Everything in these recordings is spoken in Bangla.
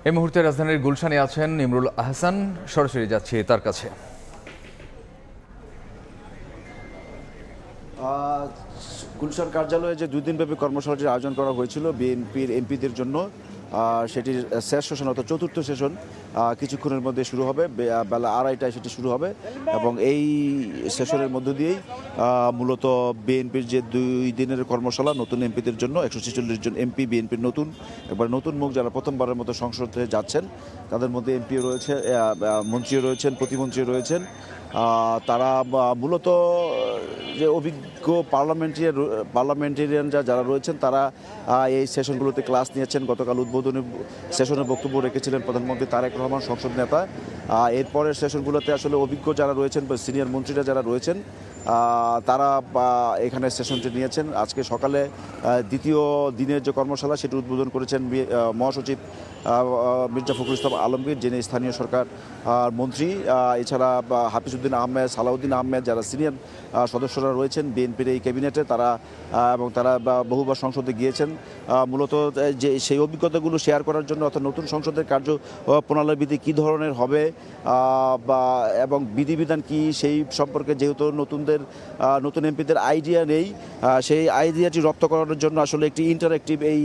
এই মুহূর্তে রাজধানীর গুলশানে আছেন ইমরুল আহসান, সরাসরি যাচ্ছি তার কাছে। গুলশান কার্যালয়ে যে 2 দিনব্যাপী কর্মশালাটির আয়োজন করা হয়েছিল বিএনপির এমপিদের জন্য, সেটির শেষ সেশন অর্থাৎ চতুর্থ সেশন কিছুক্ষণের মধ্যে শুরু হবে। বেলা 2:30টায় সেটি শুরু হবে এবং এই সেশনের মধ্য দিয়েই মূলত বিএনপির যে 2 দিনের কর্মশালা নতুন এমপিদের জন্য 146 জন এমপি বিএনপির নতুন মুখ যারা প্রথমবারের মতো সংসদে যাচ্ছেন, তাদের মধ্যে এমপিও রয়েছে, মন্ত্রীও রয়েছেন, প্রতিমন্ত্রী রয়েছেন। তারা মূলত যে অভিজ্ঞ পার্লামেন্টেরিয়ান যারা রয়েছেন, তারা এই সেশনগুলোতে ক্লাস নিয়েছেন। গতকাল উদ্বোধনী সেশনে বক্তব্য রেখেছিলেন প্রধানমন্ত্রী তারেক রহমান, সংসদ নেতা। এরপরের সেশনগুলোতে আসলে অভিজ্ঞ যারা রয়েছেন বা সিনিয়র মন্ত্রীরা যারা রয়েছেন, তারা এখানে সেশনটি নিয়েছেন। আজকে সকালে দ্বিতীয় দিনের যে কর্মশালা সেটি উদ্বোধন করেছেন মহাসচিব মির্জা ফখরুল ইসলাম আলমগীর, যিনি স্থানীয় সরকার মন্ত্রী। এছাড়া হাফিজউদ্দিন আহমেদ, সালাউদ্দিন আহমেদ, যারা সিনিয়র সদস্যরা রয়েছেন বিএনপির এই ক্যাবিনেটে, তারা বহুবার সংসদে গিয়েছেন। মূলত যে সেই অভিজ্ঞতাগুলো শেয়ার করার জন্য, অর্থাৎ নতুন সংসদের কার্য প্রণালীবিধি কী ধরনের হবে এবং বিধিবিধান কী, সেই সম্পর্কে যেহেতু নতুন এমপিদের আইডিয়া নেই, সেই আইডিয়াটি রপ্ত করানোর জন্য আসলে একটি ইন্টারেক্টিভ এই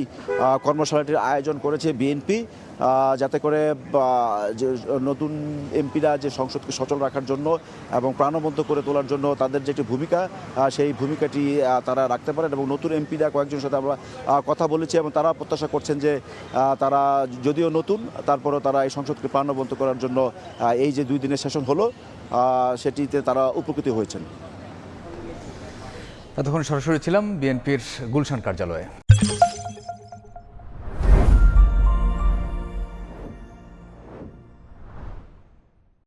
কর্মশালাটির আয়োজন করেছে বিএনপি, যাতে করে যে নতুন এমপিরা যে সংসদকে সচল রাখার জন্য এবং প্রাণবন্ত করে তোলার জন্য তাদের যে একটি ভূমিকা, সেই ভূমিকাটি তারা রাখতে পারেন। এবং নতুন এমপিরা কয়েকজনের সাথে আমরা কথা বলেছি এবং তারা প্রত্যাশা করছেন যে তারা যদিও নতুন, তারপরেও তারা এই সংসদকে প্রাণবন্ত করার জন্য এই যে 2 দিনের সেশন হলো, সেটিতে তারা উপকৃত হয়েছেন। এতক্ষণ সরাসরি ছিলাম বিএনপির গুলশান কার্যালয়ে।